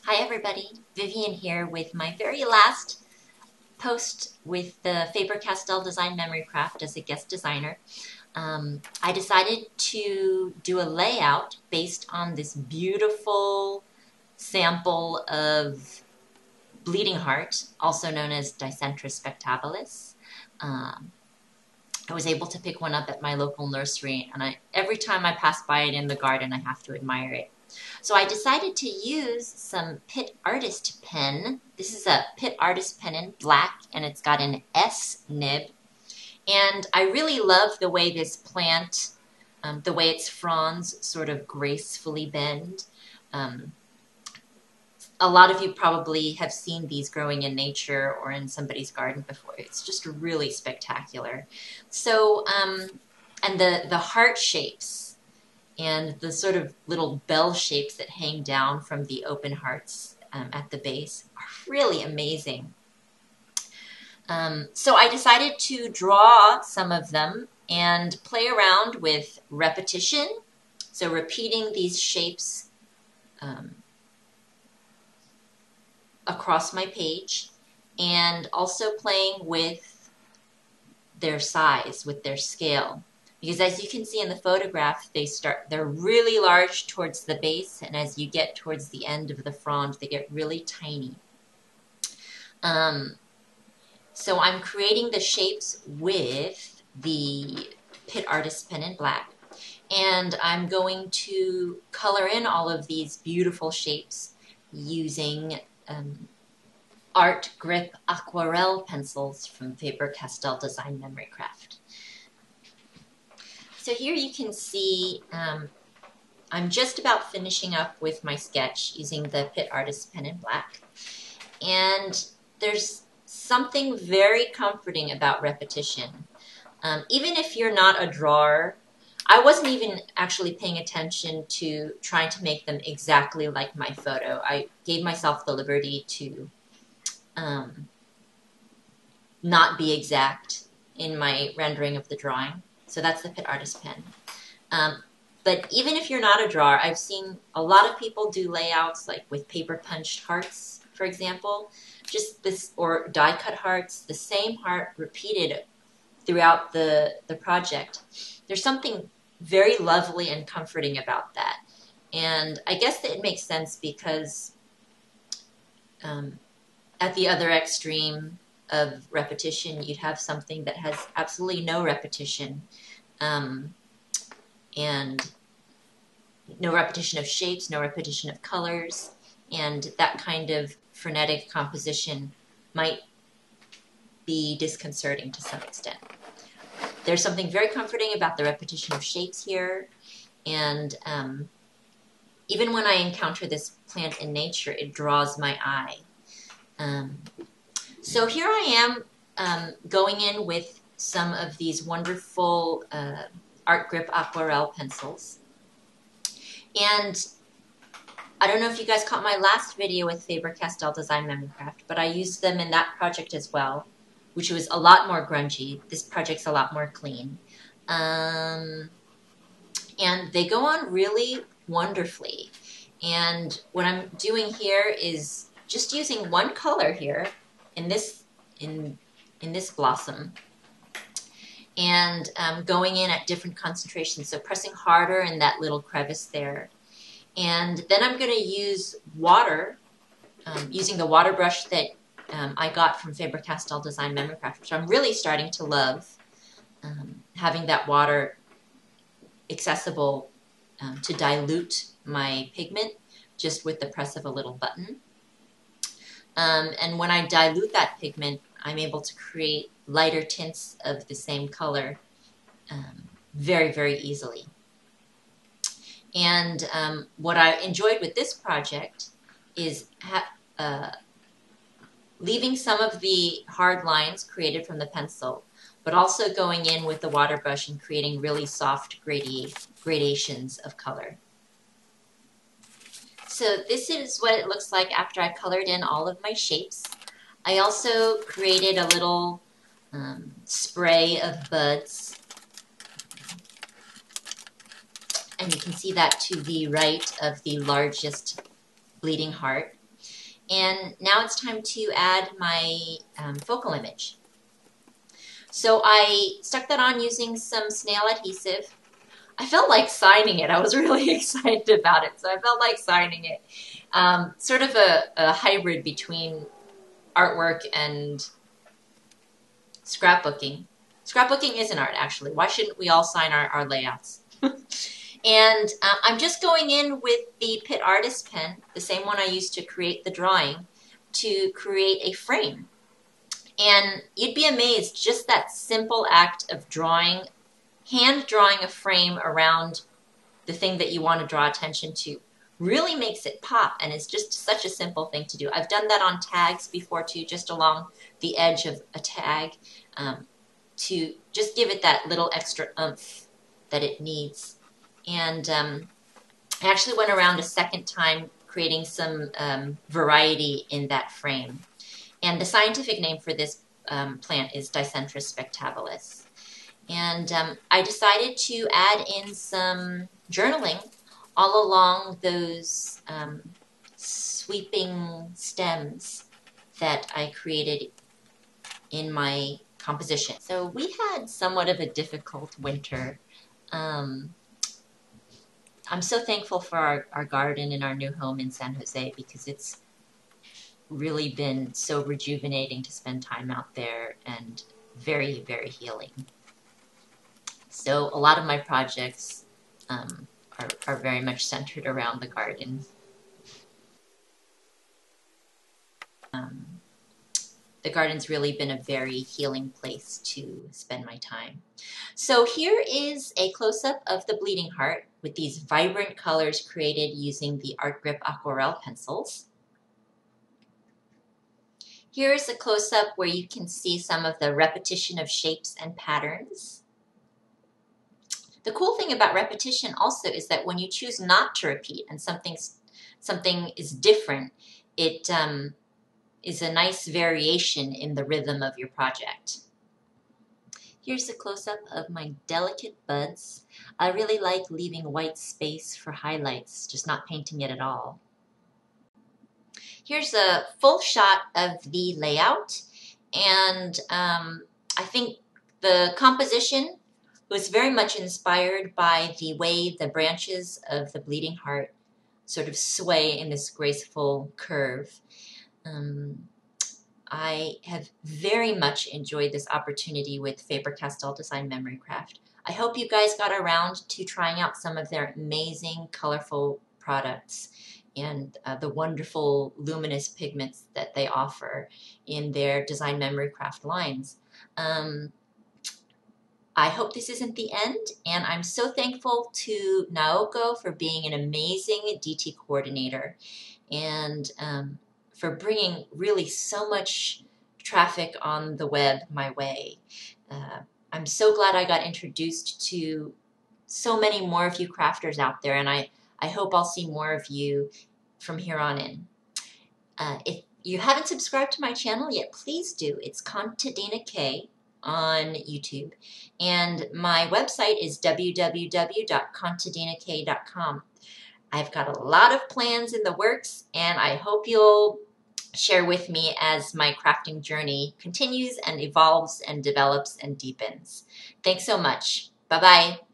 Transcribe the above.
Hi everybody, Vivian here with my very last post with the Faber-Castell Design Memory Craft as a guest designer. I decided to do a layout based on this beautiful sample of bleeding heart, also known as Dicentrus spectabilis. I was able to pick one up at my local nursery, and every time I pass by it in the garden, I have to admire it. So I decided to use some PITT Artist pen. This is a PITT Artist pen in black, and it's got an S nib. And I really love the way this plant, the way its fronds sort of gracefully bend. A lot of you probably have seen these growing in nature or in somebody's garden before. It's just really spectacular. So, and the heart shapes and the sort of little bell shapes that hang down from the open hearts at the base are really amazing. So I decided to draw some of them and play around with repetition. So repeating these shapes across my page, and also playing with their size, with their scale. Because as you can see in the photograph, they're really large towards the base, and as you get towards the end of the frond, they get really tiny. So I'm creating the shapes with the PITT Artist pen in black, and I'm going to color in all of these beautiful shapes using Art GRIP Aquarelle pencils from Faber-Castell Design Memory Craft. So here you can see I'm just about finishing up with my sketch using the PITT Artist pen in black. And there's something very comforting about repetition. Even if you're not a drawer, I wasn't even actually paying attention to trying to make them exactly like my photo. I gave myself the liberty to not be exact in my rendering of the drawing. So that's the PITT Artist pen. But even if you're not a drawer, I've seen a lot of people do layouts like with paper punched hearts, for example, just this, or die cut hearts, the same heart repeated throughout the project. There's something very lovely and comforting about that. And I guess that it makes sense because at the other extreme of repetition, you'd have something that has absolutely no repetition, and no repetition of shapes, no repetition of colors, and that kind of frenetic composition might be disconcerting to some extent. There's something very comforting about the repetition of shapes here, and even when I encounter this plant in nature, it draws my eye. So here I am going in with some of these wonderful Art GRIP Aquarelle pencils. And I don't know if you guys caught my last video with Faber-Castell Design Memory Craft, but I used them in that project as well, which was a lot more grungy. This project's a lot more clean. And they go on really wonderfully. And what I'm doing here is just using one color here in this blossom, and going in at different concentrations, so pressing harder in that little crevice there. And then I'm going to use water, using the water brush that I got from Faber-Castell Design Memory Craft, which I'm really starting to love, having that water accessible to dilute my pigment just with the press of a little button. And when I dilute that pigment, I'm able to create lighter tints of the same color very, very easily. And what I enjoyed with this project is leaving some of the hard lines created from the pencil, but also going in with the water brush and creating really soft gradations of color. So this is what it looks like after I colored in all of my shapes. I also created a little spray of buds. And you can see that to the right of the largest bleeding heart. And now it's time to add my focal image. So I stuck that on using some snail adhesive. I felt like signing it. I was really excited about it, so I felt like signing it. Sort of a hybrid between artwork and scrapbooking. Scrapbooking is an art, actually. Why shouldn't we all sign our layouts? And I'm just going in with the PITT Artist pen, the same one I used to create the drawing, to create a frame. And you'd be amazed, just that simple act of drawing, hand drawing a frame around the thing that you want to draw attention to really makes it pop, and it's just such a simple thing to do. I've done that on tags before too, just along the edge of a tag, to just give it that little extra oomph that it needs. And I actually went around a second time creating some variety in that frame. And the scientific name for this plant is Dicentrus spectabilis. And I decided to add in some journaling all along those sweeping stems that I created in my composition. So we had somewhat of a difficult winter. I'm so thankful for our garden in our new home in San Jose, because it's really been so rejuvenating to spend time out there, and very, very healing. So a lot of my projects are very much centered around the garden. The garden's really been a very healing place to spend my time. So here is a close-up of the bleeding heart with these vibrant colors created using the GRIP Aquarelle pencils. Here's a close-up where you can see some of the repetition of shapes and patterns. The cool thing about repetition also is that when you choose not to repeat and something is different, it is a nice variation in the rhythm of your project. Here's a close-up of my delicate buds. I really like leaving white space for highlights, just not painting it at all. Here's a full shot of the layout, and I think the composition was very much inspired by the way the branches of the bleeding heart sort of sway in this graceful curve. I have very much enjoyed this opportunity with Faber-Castell Design Memory Craft. I hope you guys got around to trying out some of their amazing, colorful products and the wonderful luminous pigments that they offer in their Design Memory Craft lines. I hope this isn't the end, and I'm so thankful to Naoko for being an amazing DT coordinator, and for bringing really so much traffic on the web my way. I'm so glad I got introduced to so many more of you crafters out there, and I hope I'll see more of you from here on in. If you haven't subscribed to my channel yet, please do. It's Contadina K on YouTube, and my website is www.contadinak.com. I've got a lot of plans in the works, and I hope you'll share with me as my crafting journey continues and evolves and develops and deepens. Thanks so much. Bye-bye.